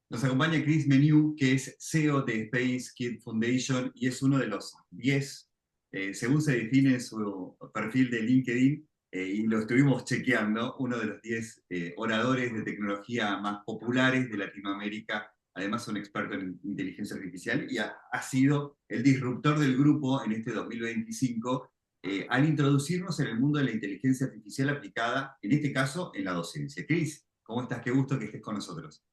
Nos acompaña Chris Menu, que es CEO de Space Kid Foundation y es uno de los 10, según se define en su perfil de LinkedIn, y lo estuvimos chequeando, uno de los 10 oradores de tecnología más populares de Latinoamérica. Además, es un experto en inteligencia artificial y ha sido el disruptor del grupo en este 2025 al introducirnos en el mundo de la inteligencia artificial aplicada, en este caso, en la docencia. Chris, ¿cómo estás? Qué gusto que estés con nosotros.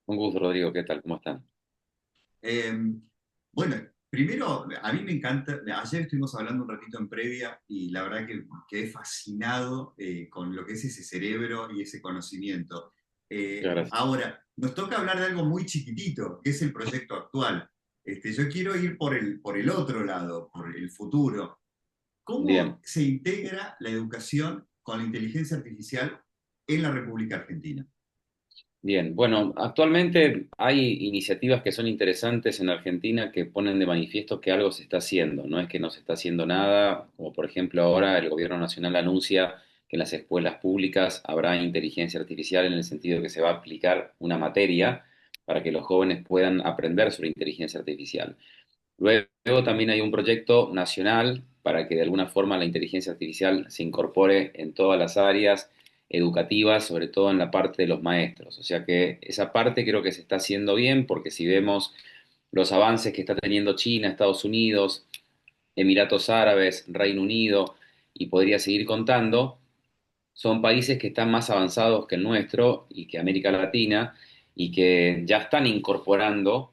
Un gusto, Rodrigo. ¿Qué tal? ¿Cómo están? Eh, bueno, primero, a mí me encanta, ayer estuvimos hablando un ratito en previa y la verdad que quedé fascinado con lo que es ese cerebro y ese conocimiento. Muchas gracias. Ahora, nos toca hablar de algo muy chiquitito, que es el proyecto actual. Yo quiero ir por el otro lado, por el futuro. ¿Cómo Bien, se integra la educación con la inteligencia artificial en la República Argentina? bien. Bueno, actualmente hay iniciativas que son interesantes en Argentina que ponen de manifiesto que algo se está haciendo. No es que no se está haciendo nada, como por ejemplo ahora el Gobierno Nacional anuncia que en las escuelas públicas habrá inteligencia artificial en el sentido de que se va a aplicar una materia para que los jóvenes puedan aprender sobre inteligencia artificial. Luego también hay un proyecto nacional para que de alguna forma la inteligencia artificial se incorpore en todas las áreas educativas, sobre todo en la parte de los maestros. O sea que esa parte creo que se está haciendo bien porque si vemos los avances que está teniendo China, Estados Unidos, Emiratos Árabes, Reino Unido y podría seguir contando, son países que están más avanzados que el nuestro y que América Latina y que ya están incorporando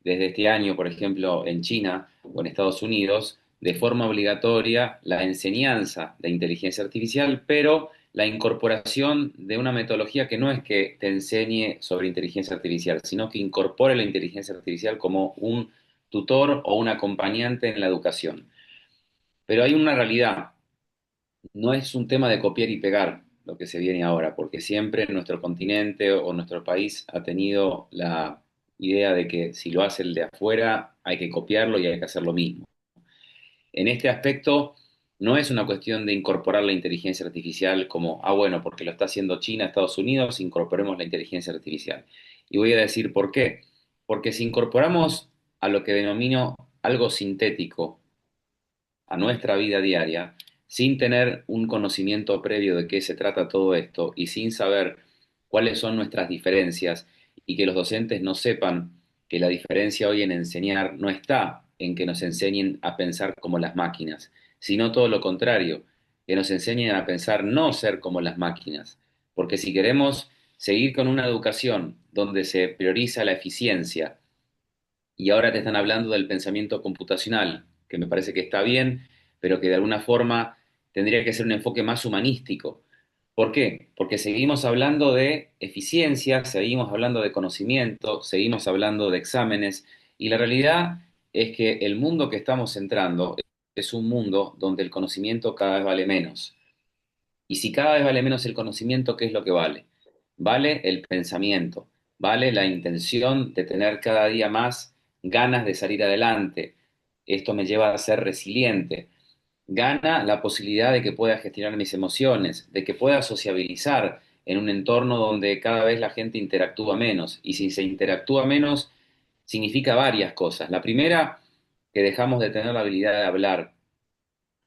desde este año, por ejemplo, en China o en Estados Unidos, de forma obligatoria la enseñanza de inteligencia artificial, pero la incorporación de una metodología que no es que te enseñe sobre inteligencia artificial, sino que incorpore la inteligencia artificial como un tutor o un acompañante en la educación. Pero hay una realidad, no es un tema de copiar y pegar lo que se viene ahora, porque siempre nuestro continente o nuestro país ha tenido la idea de que si lo hace el de afuera hay que copiarlo y hay que hacer lo mismo. En este aspecto no es una cuestión de incorporar la inteligencia artificial como, bueno, porque lo está haciendo China, Estados Unidos, incorporemos la inteligencia artificial. Y voy a decir por qué. Porque si incorporamos a lo que denomino algo sintético, a nuestra vida diaria sin tener un conocimiento previo de qué se trata todo esto y sin saber cuáles son nuestras diferencias y que los docentes no sepan que la diferencia hoy en enseñar no está en que nos enseñen a pensar como las máquinas, sino todo lo contrario, que nos enseñen a pensar no ser como las máquinas. Porque si queremos seguir con una educación donde se prioriza la eficiencia, y ahora te están hablando del pensamiento computacional, que me parece que está bien, pero que de alguna forma tendría que ser un enfoque más humanístico. ¿Por qué? Porque seguimos hablando de eficiencia, seguimos hablando de conocimiento, seguimos hablando de exámenes, y la realidad es que el mundo que estamos entrando es un mundo donde el conocimiento cada vez vale menos. Y si cada vez vale menos el conocimiento, ¿qué es lo que vale? Vale el pensamiento, vale la intención de tener cada día más ganas de salir adelante. Esto me lleva a ser resiliente. Gana la posibilidad de que pueda gestionar mis emociones, de que pueda sociabilizar en un entorno donde cada vez la gente interactúa menos. Y si se interactúa menos, significa varias cosas. La primera, que dejamos de tener la habilidad de hablar.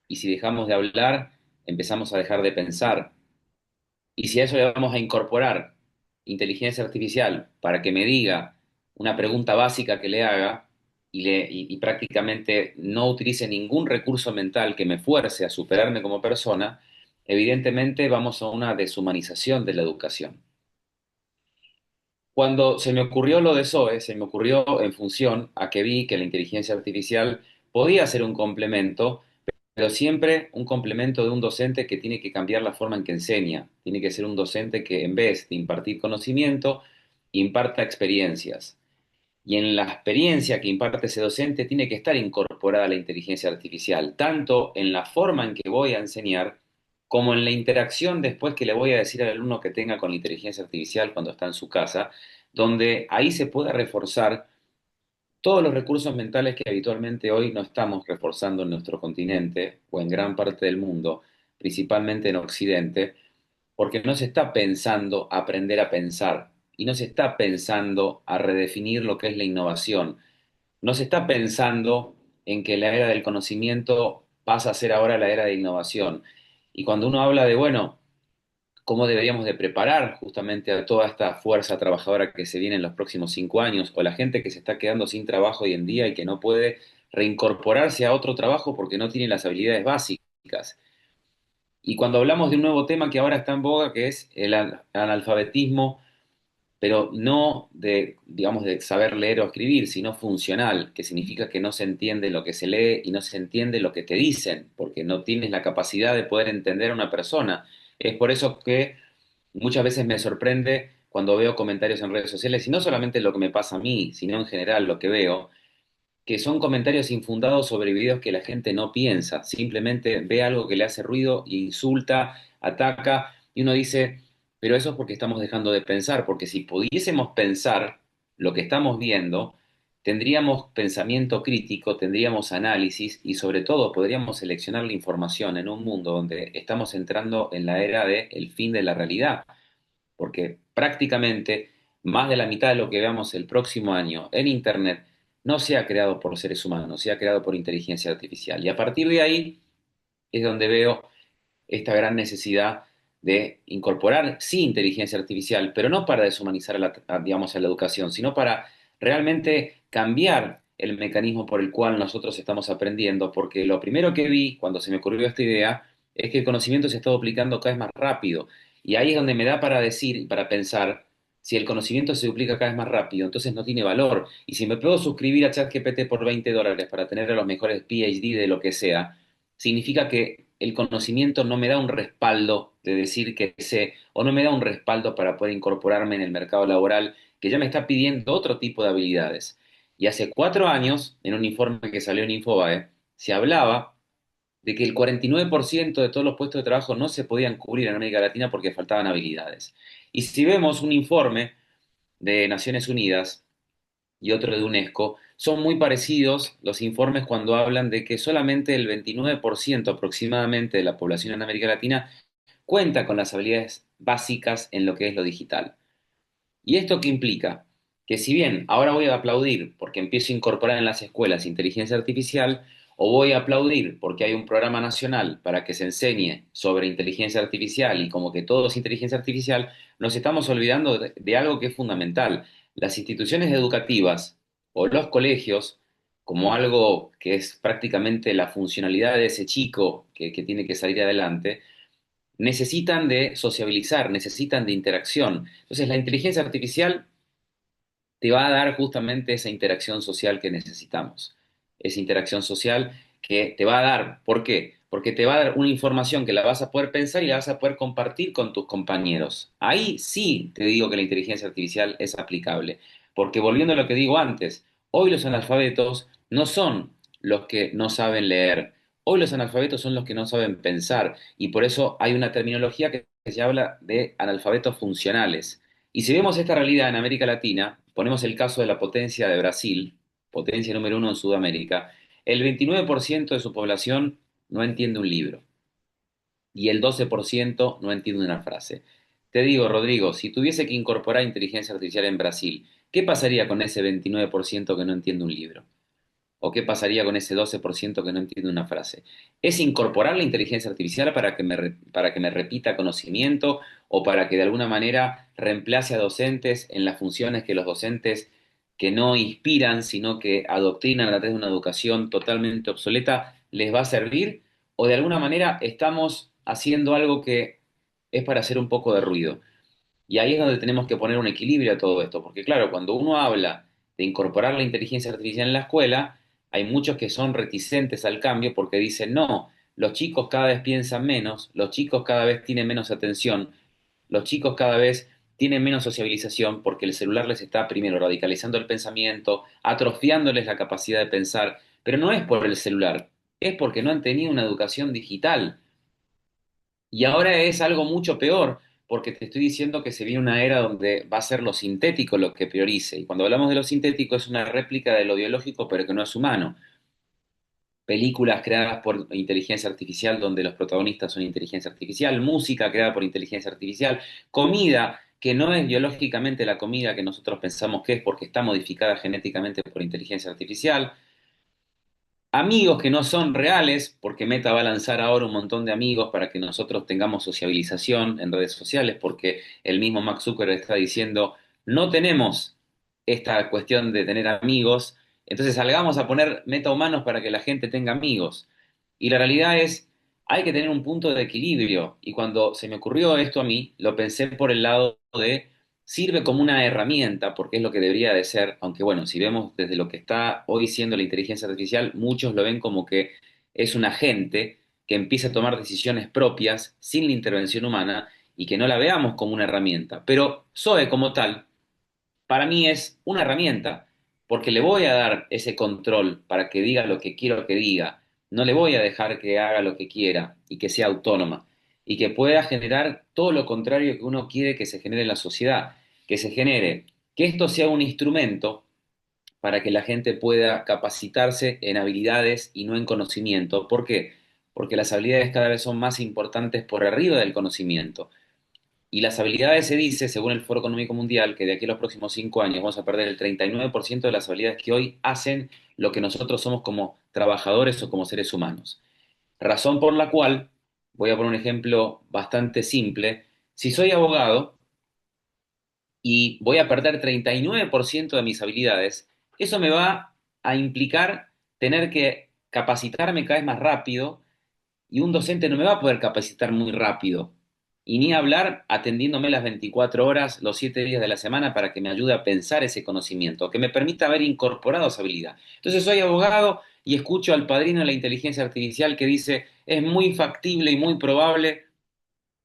Y si dejamos de hablar, empezamos a dejar de pensar. Y si a eso le vamos a incorporar inteligencia artificial para que me diga una pregunta básica que le haga y prácticamente no utilice ningún recurso mental que me fuerce a superarme como persona, evidentemente vamos a una deshumanización de la educación. Cuando se me ocurrió lo de SOE, se me ocurrió en función a que vi que la inteligencia artificial podía ser un complemento, pero siempre un complemento de un docente que tiene que cambiar la forma en que enseña. Tiene que ser un docente que en vez de impartir conocimiento, imparta experiencias. Y en la experiencia que imparte ese docente tiene que estar incorporada la inteligencia artificial, tanto en la forma en que voy a enseñar, como en la interacción después que le voy a decir al alumno que tenga con la inteligencia artificial cuando está en su casa, donde ahí se pueda reforzar todos los recursos mentales que habitualmente hoy no estamos reforzando en nuestro continente o en gran parte del mundo, principalmente en Occidente, porque no se está pensando aprender a pensar. y no se está pensando a redefinir lo que es la innovación. No se está pensando en que la era del conocimiento pasa a ser ahora la era de innovación. Y cuando uno habla de, bueno, cómo deberíamos de preparar justamente a toda esta fuerza trabajadora que se viene en los próximos 5 años, o la gente que se está quedando sin trabajo hoy en día y que no puede reincorporarse a otro trabajo porque no tiene las habilidades básicas. Y cuando hablamos de un nuevo tema que ahora está en boga, que es el analfabetismo, pero no de, digamos, de saber leer o escribir, sino funcional, que significa que no se entiende lo que se lee y no se entiende lo que te dicen, porque no tienes la capacidad de poder entender a una persona. Es por eso que muchas veces me sorprende cuando veo comentarios en redes sociales, y no solamente lo que me pasa a mí, sino en general lo que veo, que son comentarios infundados sobre videos que la gente no piensa, simplemente ve algo que le hace ruido e insulta, ataca, y uno dice, pero eso es porque estamos dejando de pensar, porque si pudiésemos pensar lo que estamos viendo, tendríamos pensamiento crítico, tendríamos análisis y sobre todo podríamos seleccionar la información en un mundo donde estamos entrando en la era del fin de la realidad, porque prácticamente más de la mitad de lo que veamos el próximo año en Internet no se ha creado por seres humanos, se ha creado por inteligencia artificial. Y a partir de ahí es donde veo esta gran necesidad de incorporar, sí, inteligencia artificial, pero no para deshumanizar digamos, a la educación, sino para realmente cambiar el mecanismo por el cual nosotros estamos aprendiendo, porque lo primero que vi cuando se me ocurrió esta idea es que el conocimiento se está duplicando cada vez más rápido. Y ahí es donde me da para decir, para pensar, si el conocimiento se duplica cada vez más rápido, entonces no tiene valor. Y si me puedo suscribir a ChatGPT por $20 para tener a los mejores PhD de lo que sea, significa que el conocimiento no me da un respaldo de decir que sé, o no me da un respaldo para poder incorporarme en el mercado laboral, que ya me está pidiendo otro tipo de habilidades. Y hace 4 años, en un informe que salió en Infobae, se hablaba de que el 49% de todos los puestos de trabajo no se podían cubrir en América Latina porque faltaban habilidades. Y si vemos un informe de Naciones Unidas y otro de UNESCO, son muy parecidos los informes cuando hablan de que solamente el 29% aproximadamente de la población en América Latina cuenta con las habilidades básicas en lo que es lo digital. ¿Y esto qué implica? Que si bien ahora voy a aplaudir porque empiezo a incorporar en las escuelas inteligencia artificial, o voy a aplaudir porque hay un programa nacional para que se enseñe sobre inteligencia artificial y como que todo es inteligencia artificial, nos estamos olvidando de algo que es fundamental. Las instituciones educativas o los colegios, como algo que es prácticamente la funcionalidad de ese chico que tiene que salir adelante, necesitan de sociabilizar, necesitan de interacción. Entonces, la inteligencia artificial te va a dar justamente esa interacción social que necesitamos. Esa interacción social que te va a dar, ¿por qué? Porque te va a dar una información que la vas a poder pensar y la vas a poder compartir con tus compañeros. Ahí sí te digo que la inteligencia artificial es aplicable. Porque volviendo a lo que digo antes, hoy los analfabetos no son los que no saben leer. Hoy los analfabetos son los que no saben pensar. Y por eso hay una terminología que se habla de analfabetos funcionales. Y si vemos esta realidad en América Latina, ponemos el caso de la potencia de Brasil, potencia número uno en Sudamérica, el 29% de su población no entiende un libro y el 12% no entiende una frase. Te digo, Rodrigo, si tuviese que incorporar inteligencia artificial en Brasil, ¿qué pasaría con ese 29% que no entiende un libro? ¿O qué pasaría con ese 12% que no entiende una frase? ¿Es incorporar la inteligencia artificial para que para que me repita conocimiento o para que de alguna manera reemplace a docentes en las funciones que los docentes que no inspiran, sino que adoctrinan a través de una educación totalmente obsoleta, les va a servir? ¿O de alguna manera estamos haciendo algo que es para hacer un poco de ruido? Y ahí es donde tenemos que poner un equilibrio a todo esto, porque claro, cuando uno habla de incorporar la inteligencia artificial en la escuela, hay muchos que son reticentes al cambio porque dicen, no, los chicos cada vez piensan menos, los chicos cada vez tienen menos atención, los chicos cada vez tienen menos sociabilización porque el celular les está primero radicalizando el pensamiento, atrofiándoles la capacidad de pensar, pero no es por el celular, es porque no han tenido una educación digital. Y ahora es algo mucho peor, porque te estoy diciendo que se viene una era donde va a ser lo sintético lo que priorice. Y cuando hablamos de lo sintético es una réplica de lo biológico, pero que no es humano. Películas creadas por inteligencia artificial donde los protagonistas son inteligencia artificial, música creada por inteligencia artificial, comida que no es biológicamente la comida que nosotros pensamos que es porque está modificada genéticamente por inteligencia artificial, amigos que no son reales, porque Meta va a lanzar ahora un montón de amigos para que nosotros tengamos sociabilización en redes sociales, porque el mismo Mark Zuckerberg está diciendo, no tenemos esta cuestión de tener amigos, entonces salgamos a poner meta humanos para que la gente tenga amigos. Y la realidad es, hay que tener un punto de equilibrio, y cuando se me ocurrió esto a mí, lo pensé por el lado de sirve como una herramienta, porque es lo que debería de ser, aunque bueno, si vemos desde lo que está hoy siendo la inteligencia artificial, muchos lo ven como que es un agente que empieza a tomar decisiones propias sin la intervención humana y que no la veamos como una herramienta. Pero Zoe como tal, para mí es una herramienta, porque le voy a dar ese control para que diga lo que quiero que diga, no le voy a dejar que haga lo que quiera y que sea autónoma y que pueda generar todo lo contrario que uno quiere que se genere en la sociedad, que se genere, que esto sea un instrumento para que la gente pueda capacitarse en habilidades y no en conocimiento. ¿Por qué? Porque las habilidades cada vez son más importantes por arriba del conocimiento. Y las habilidades se dice, según el Foro Económico Mundial, que de aquí a los próximos 5 años vamos a perder el 39% de las habilidades que hoy hacen lo que nosotros somos como trabajadores o como seres humanos. Razón por la cual, voy a poner un ejemplo bastante simple, si soy abogado y voy a perder 39% de mis habilidades, eso me va a implicar tener que capacitarme cada vez más rápido y un docente no me va a poder capacitar muy rápido. Y ni hablar atendiéndome las 24 horas, los 7 días de la semana para que me ayude a pensar ese conocimiento, que me permita haber incorporado esa habilidad. Entonces soy abogado y escucho al padrino de la inteligencia artificial que dice, es muy factible y muy probable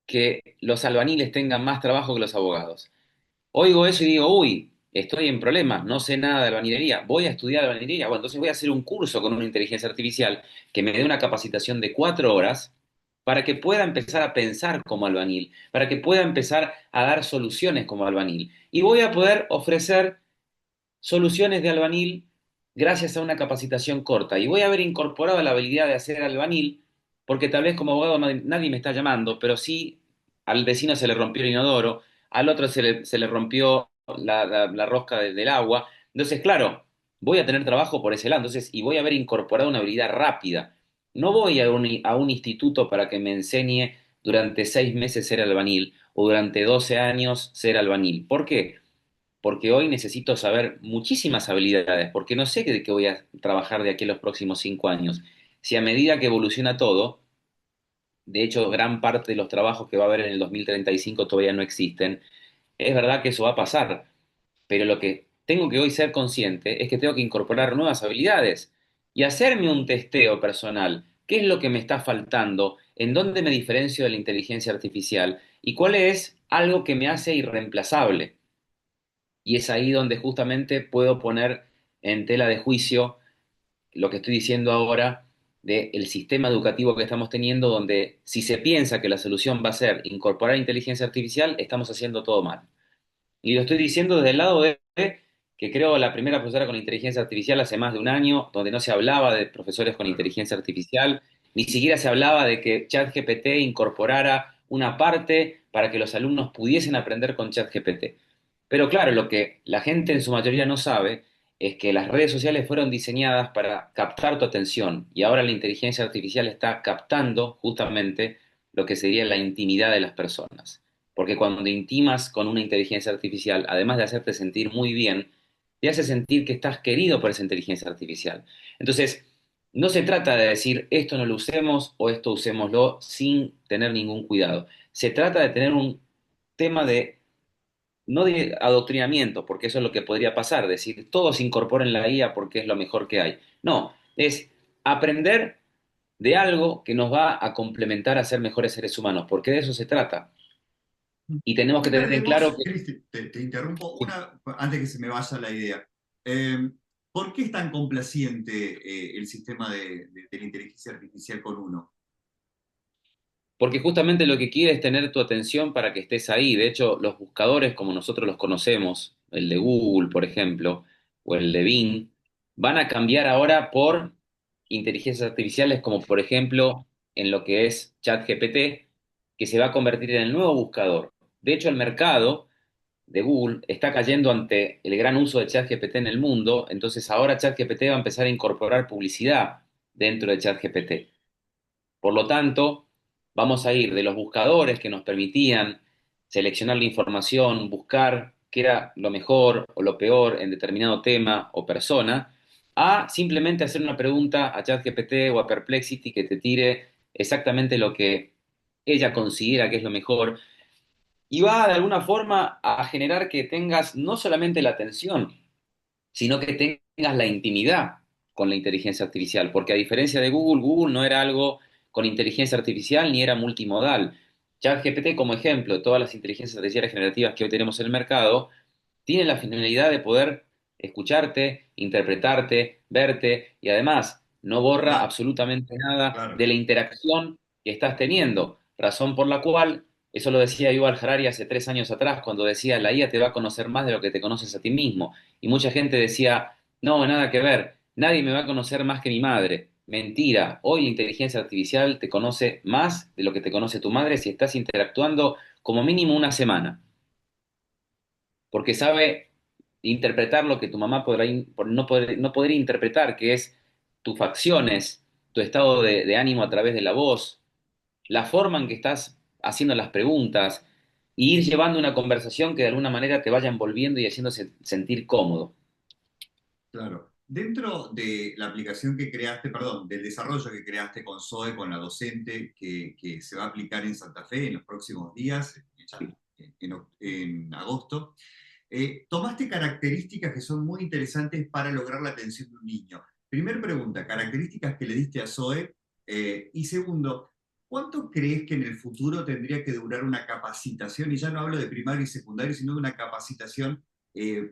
que los albaniles tengan más trabajo que los abogados. Oigo eso y digo, uy, estoy en problemas, no sé nada de albañilería, voy a estudiar albañilería. Bueno, entonces voy a hacer un curso con una inteligencia artificial que me dé una capacitación de 4 horas para que pueda empezar a pensar como albañil, para que pueda empezar a dar soluciones como albañil. Y voy a poder ofrecer soluciones de albañil gracias a una capacitación corta. Y voy a haber incorporado la habilidad de hacer albañil, porque tal vez como abogado nadie me está llamando, pero sí al vecino se le rompió el inodoro, al otro se le rompió la rosca del agua. Entonces, claro, voy a tener trabajo por ese lado. Entonces, y voy a haber incorporado una habilidad rápida. No voy a un instituto para que me enseñe durante 6 meses ser albañil o durante 12 años ser albañil. ¿Por qué? Porque hoy necesito saber muchísimas habilidades, porque no sé de qué voy a trabajar de aquí a los próximos 5 años. Si a medida que evoluciona todo, de hecho, gran parte de los trabajos que va a haber en el 2035 todavía no existen, es verdad que eso va a pasar, pero lo que tengo que hoy ser consciente es que tengo que incorporar nuevas habilidades y hacerme un testeo personal. ¿Qué es lo que me está faltando? ¿En dónde me diferencio de la inteligencia artificial? ¿Y cuál es algo que me hace irreemplazable? Y es ahí donde justamente puedo poner en tela de juicio lo que estoy diciendo ahora del sistema educativo que estamos teniendo, donde si se piensa que la solución va a ser incorporar inteligencia artificial, estamos haciendo todo mal. Y lo estoy diciendo desde el lado de que creo la primera profesora con inteligencia artificial hace más de un año, donde no se hablaba de profesores con inteligencia artificial, ni siquiera se hablaba de que ChatGPT incorporara una parte para que los alumnos pudiesen aprender con ChatGPT. Pero claro, lo que la gente en su mayoría no sabe es que las redes sociales fueron diseñadas para captar tu atención y ahora la inteligencia artificial está captando justamente lo que sería la intimidad de las personas. Porque cuando intimas con una inteligencia artificial, además de hacerte sentir muy bien, te hace sentir que estás querido por esa inteligencia artificial. Entonces, no se trata de decir esto no lo usemos o esto usémoslo sin tener ningún cuidado. Se trata de tener un tema de, no de adoctrinamiento, porque eso es lo que podría pasar, decir todos incorporen la IA porque es lo mejor que hay. No, es aprender de algo que nos va a complementar a ser mejores seres humanos, porque de eso se trata. Y tenemos que ¿Qué tener en claro perdemos, que Cristi? Te interrumpo antes que se me vaya la idea. Eh, ¿Por qué es tan complaciente el sistema de la inteligencia artificial con uno? porque justamente lo que quiere es tener tu atención para que estés ahí. De hecho, los buscadores como nosotros los conocemos, el de Google, por ejemplo, o el de Bing, van a cambiar ahora por inteligencias artificiales como por ejemplo en lo que es ChatGPT, que se va a convertir en el nuevo buscador. De hecho, el mercado de Google está cayendo ante el gran uso de ChatGPT en el mundo, entonces ahora ChatGPT va a empezar a incorporar publicidad dentro de ChatGPT. Por lo tanto, vamos a ir de los buscadores que nos permitían seleccionar la información, buscar qué era lo mejor o lo peor en determinado tema o persona, a simplemente hacer una pregunta a ChatGPT o a Perplexity que te tire exactamente lo que ella considera que es lo mejor y va de alguna forma a generar que tengas no solamente la atención, sino que tengas la intimidad con la inteligencia artificial, porque a diferencia de Google, Google no era algo con inteligencia artificial ni era multimodal. ChatGPT, como ejemplo, todas las inteligencias artificiales generativas que hoy tenemos en el mercado, tienen la finalidad de poder escucharte, interpretarte, verte y además no borra Claro, absolutamente nada de claro. la interacción que estás teniendo, razón por la cual, eso lo decía Yuval Harari hace 3 años atrás, cuando decía, la IA te va a conocer más de lo que te conoces a ti mismo. Y mucha gente decía, no, nada que ver, nadie me va a conocer más que mi madre. Mentira, hoy la inteligencia artificial te conoce más de lo que te conoce tu madre si estás interactuando como mínimo una semana, porque sabe interpretar lo que tu mamá no podría interpretar, que es tus facciones, tu estado de ánimo a través de la voz, la forma en que estás haciendo las preguntas, y ir llevando una conversación que de alguna manera te vaya envolviendo y haciéndose sentir cómodo. Claro. Dentro de la aplicación que creaste, perdón, del desarrollo que creaste con Zoe, con la docente, que se va a aplicar en Santa Fe en los próximos días, ya en agosto, tomaste características que son muy interesantes para lograr la atención de un niño. Primer pregunta, características que le diste a Zoe. Y segundo, ¿cuánto crees que en el futuro tendría que durar una capacitación? Y ya no hablo de primario y secundario, sino de una capacitación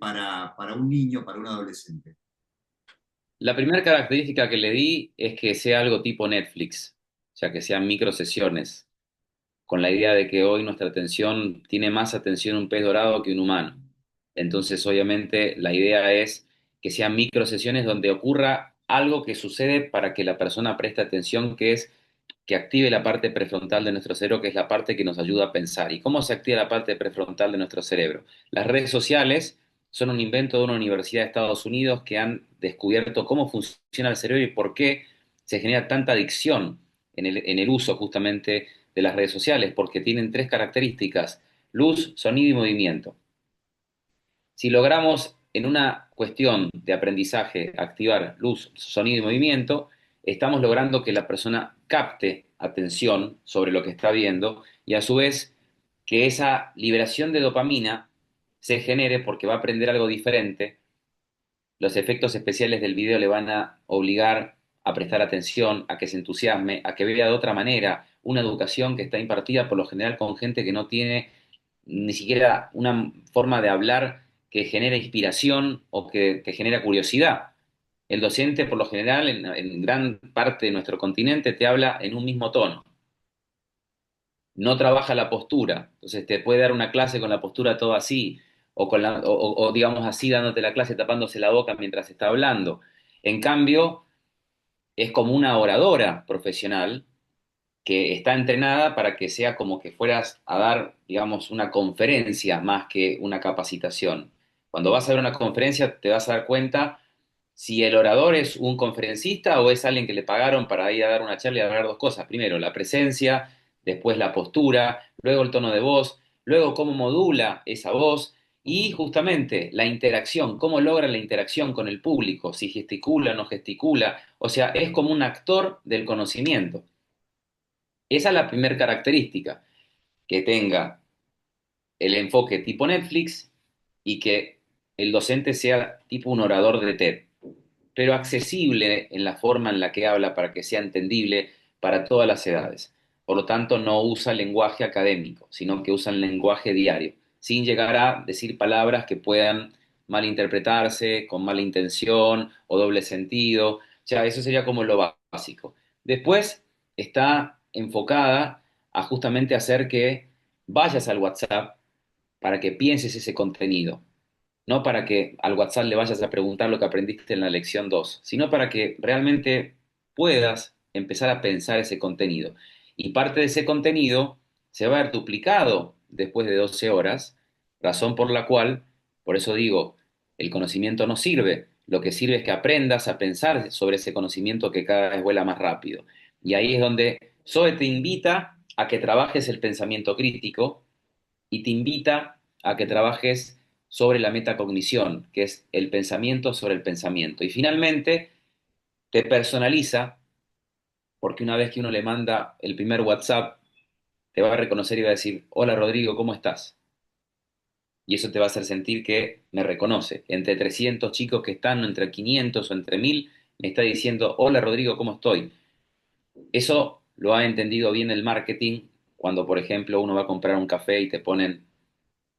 para un niño, para un adolescente. La primera característica que le di es que sea algo tipo Netflix, o sea, que sean micro sesiones, con la idea de que hoy nuestra atención tiene más atención un pez dorado que un humano. Entonces, obviamente, la idea es que sean micro sesiones donde ocurra algo que sucede para que la persona preste atención, que es que active la parte prefrontal de nuestro cerebro, que es la parte que nos ayuda a pensar. ¿Y cómo se activa la parte prefrontal de nuestro cerebro? Las redes sociales son un invento de una universidad de Estados Unidos que han descubierto cómo funciona el cerebro y por qué se genera tanta adicción en el uso justamente de las redes sociales, porque tienen tres características: luz, sonido y movimiento. Si logramos en una cuestión de aprendizaje activar luz, sonido y movimiento, estamos logrando que la persona capte atención sobre lo que está viendo y a su vez que esa liberación de dopamina se genere porque va a aprender algo diferente. Los efectos especiales del video le van a obligar a prestar atención, a que se entusiasme, a que vea de otra manera una educación que está impartida por lo general con gente que no tiene ni siquiera una forma de hablar que genera inspiración o que genera curiosidad. El docente, por lo general, en gran parte de nuestro continente, te habla en un mismo tono, no trabaja la postura, entonces te puede dar una clase con la postura todo así, o digamos así dándote la clase tapándose la boca mientras está hablando. En cambio, es como una oradora profesional que está entrenada para que sea como que fueras a dar, digamos, una conferencia más que una capacitación. Cuando vas a dar una conferencia te vas a dar cuenta si el orador es un conferencista o es alguien que le pagaron para ir a dar una charla y hablar dos cosas. Primero, la presencia, después la postura, luego el tono de voz, luego cómo modula esa voz y justamente la interacción, cómo logra la interacción con el público, si gesticula o no gesticula. O sea, es como un actor del conocimiento. Esa es la primera característica, que tenga el enfoque tipo Netflix y que el docente sea tipo un orador de TED, pero accesible en la forma en la que habla para que sea entendible para todas las edades. Por lo tanto, no usa lenguaje académico, sino que usa el lenguaje diario, sin llegar a decir palabras que puedan malinterpretarse, con mala intención o doble sentido. O sea, eso sería como lo básico. Después está enfocada a justamente hacer que vayas al WhatsApp para que pienses ese contenido, no para que al WhatsApp le vayas a preguntar lo que aprendiste en la lección 2, sino para que realmente puedas empezar a pensar ese contenido. Y parte de ese contenido se va a ver duplicado después de 12 horas razón por la cual, por eso digo, el conocimiento no sirve, lo que sirve es que aprendas a pensar sobre ese conocimiento que cada vez vuela más rápido. Y ahí es donde Zoe te invita a que trabajes el pensamiento crítico y te invita a que trabajes sobre la metacognición, que es el pensamiento sobre el pensamiento. Y finalmente te personaliza, porque una vez que uno le manda el primer WhatsApp, te va a reconocer y va a decir, hola Rodrigo, ¿cómo estás? Y eso te va a hacer sentir que me reconoce. Entre 300 chicos que están, entre 500 o entre 1000, me está diciendo, hola Rodrigo, ¿cómo estoy? Eso lo ha entendido bien el marketing cuando, por ejemplo, uno va a comprar un café y te ponen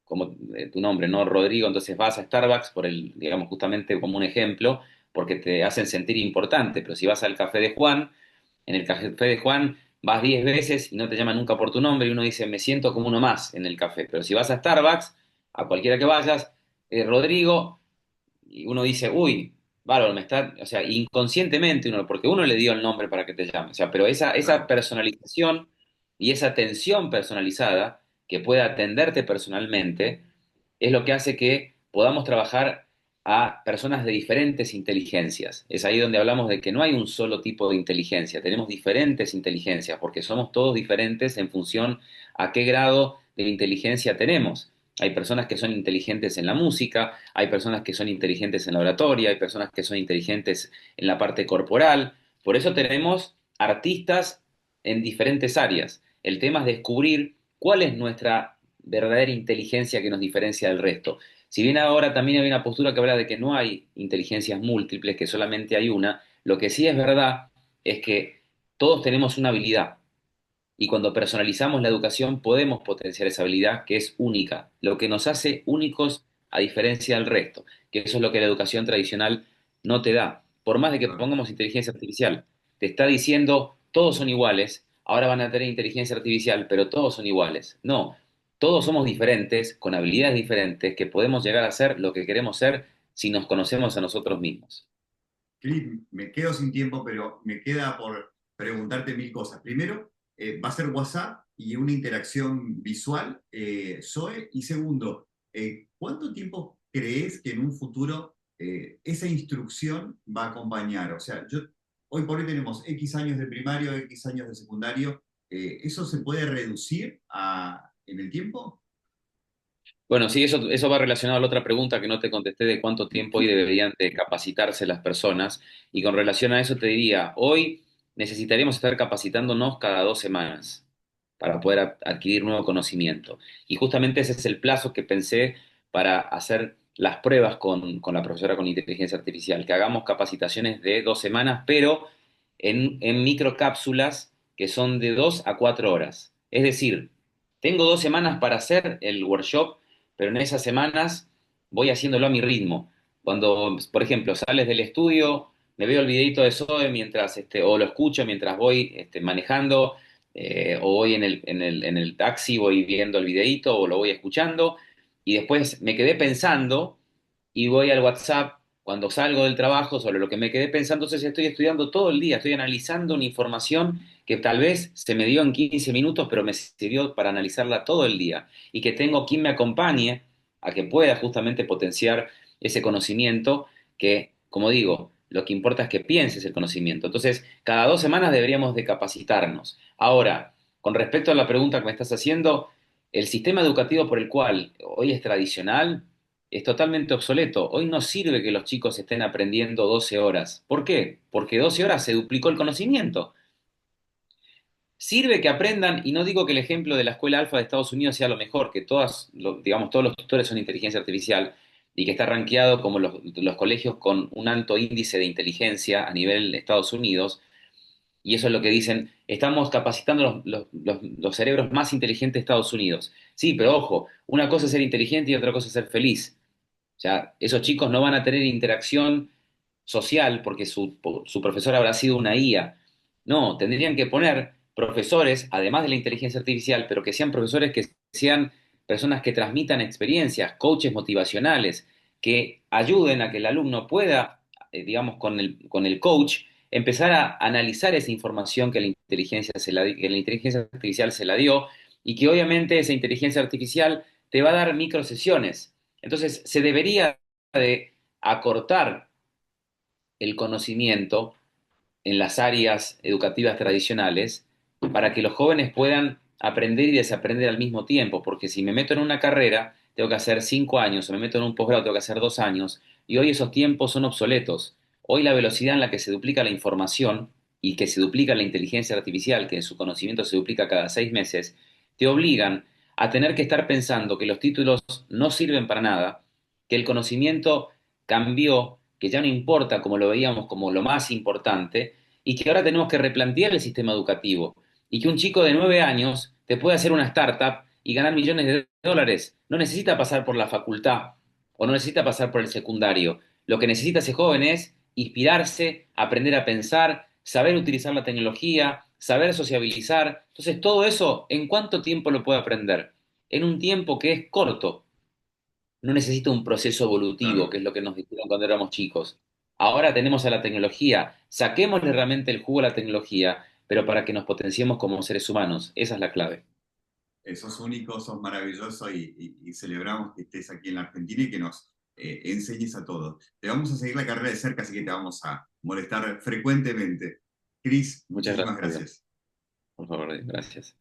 como tu nombre, ¿no? Rodrigo, entonces vas a Starbucks por el, digamos, justamente como un ejemplo, porque te hacen sentir importante, pero si vas al café de Juan, en el café de Juan vas 10 veces y no te llaman nunca por tu nombre y uno dice, me siento como uno más en el café, pero si vas a Starbucks, a cualquiera que vayas, Rodrigo, y uno dice, uy, bárbaro, me está, o sea, inconscientemente uno, porque uno le dio el nombre para que te llame, o sea, pero esa Claro. personalización y esa atención personalizada que pueda atenderte personalmente es lo que hace que podamos trabajar a personas de diferentes inteligencias. Es ahí donde hablamos de que no hay un solo tipo de inteligencia, tenemos diferentes inteligencias, porque somos todos diferentes en función a qué grado de inteligencia tenemos. Hay personas que son inteligentes en la música, hay personas que son inteligentes en la oratoria, hay personas que son inteligentes en la parte corporal. Por eso tenemos artistas en diferentes áreas. El tema es descubrir cuál es nuestra verdadera inteligencia que nos diferencia del resto. Si bien ahora también hay una postura que habla de que no hay inteligencias múltiples, que solamente hay una, lo que sí es verdad es que todos tenemos una habilidad y cuando personalizamos la educación podemos potenciar esa habilidad que es única, lo que nos hace únicos a diferencia del resto, que eso es lo que la educación tradicional no te da. Por más de que Claro. pongamos inteligencia artificial, te está diciendo todos son iguales, ahora van a tener inteligencia artificial, pero todos son iguales. No, todos somos diferentes, con habilidades diferentes, que podemos llegar a ser lo que queremos ser si nos conocemos a nosotros mismos. Cris, me quedo sin tiempo, pero me queda por preguntarte mil cosas. Primero, va a ser WhatsApp y una interacción visual, Zoe. Y segundo, ¿cuánto tiempo crees que en un futuro esa instrucción va a acompañar? O sea, hoy por hoy tenemos X años de primario, X años de secundario. ¿Eso se puede reducir en el tiempo? Bueno, sí, eso va relacionado a la otra pregunta que no te contesté de cuánto tiempo hoy deberían de capacitarse las personas. Y con relación a eso te diría, hoy necesitaríamos estar capacitándonos cada 2 semanas para poder adquirir nuevo conocimiento. Y justamente ese es el plazo que pensé para hacer las pruebas con la profesora con inteligencia artificial, que hagamos capacitaciones de 2 semanas, pero en microcápsulas que son de 2 a 4 horas. Es decir, tengo 2 semanas para hacer el workshop pero en esas semanas voy haciéndolo a mi ritmo. Cuando, por ejemplo, sales del estudio, me veo el videito de Zoe mientras, o lo escucho mientras voy manejando, o voy en el taxi, voy viendo el videito o lo voy escuchando, y después me quedé pensando y voy al WhatsApp cuando salgo del trabajo sobre lo que me quedé pensando, entonces estoy estudiando todo el día, estoy analizando una información que tal vez se me dio en 15 minutos, pero me sirvió para analizarla todo el día y que tengo quien me acompañe a que pueda justamente potenciar ese conocimiento que, como digo, lo que importa es que pienses el conocimiento. Entonces, cada 2 semanas deberíamos de capacitarnos. Ahora, con respecto a la pregunta que me estás haciendo, el sistema educativo por el cual hoy es tradicional es totalmente obsoleto. Hoy no sirve que los chicos estén aprendiendo 12 horas. ¿Por qué? Porque 12 horas se duplicó el conocimiento. Sirve que aprendan, y no digo que el ejemplo de la escuela alfa de Estados Unidos sea lo mejor, que digamos, todos los tutores son inteligencia artificial y que está rankeado como los colegios con un alto índice de inteligencia a nivel de Estados Unidos, y eso es lo que dicen, estamos capacitando los cerebros más inteligentes de Estados Unidos. Sí, pero ojo, una cosa es ser inteligente y otra cosa es ser feliz. O sea, esos chicos no van a tener interacción social porque su profesor habrá sido una IA. No, tendrían que poner profesores, además de la inteligencia artificial, pero que sean profesores que sean personas que transmitan experiencias, coaches motivacionales, que ayuden a que el alumno pueda, digamos, con el coach, empezar a analizar esa información que la inteligencia artificial se la dio y que obviamente esa inteligencia artificial te va a dar microsesiones. Entonces, se debería de acortar el conocimiento en las áreas educativas tradicionales para que los jóvenes puedan aprender y desaprender al mismo tiempo, porque si me meto en una carrera, tengo que hacer 5 años, o me meto en un posgrado, tengo que hacer 2 años, y hoy esos tiempos son obsoletos. Hoy la velocidad en la que se duplica la información y que se duplica la inteligencia artificial, que en su conocimiento se duplica cada 6 meses, te obligan a tener que estar pensando que los títulos no sirven para nada, que el conocimiento cambió, que ya no importa como lo veíamos como lo más importante, y que ahora tenemos que replantear el sistema educativo, y que un chico de 9 años te puede hacer una startup y ganar millones de dólares. No necesita pasar por la facultad o no necesita pasar por el secundario. Lo que necesita ese joven es inspirarse, aprender a pensar, saber utilizar la tecnología, saber sociabilizar. Entonces, todo eso, ¿en cuánto tiempo lo puede aprender? En un tiempo que es corto. No necesita un proceso evolutivo, Claro. que es lo que nos dijeron cuando éramos chicos. Ahora tenemos a la tecnología. Saquémosle realmente el jugo a la tecnología, pero para que nos potenciemos como seres humanos. Esa es la clave. Sos único, sos maravilloso y celebramos que estés aquí en la Argentina y que nos enseñes a todos. Te vamos a seguir la carrera de cerca, así que te vamos a molestar frecuentemente. Cris, Muchas muchísimas gracias. gracias. Por favor, gracias.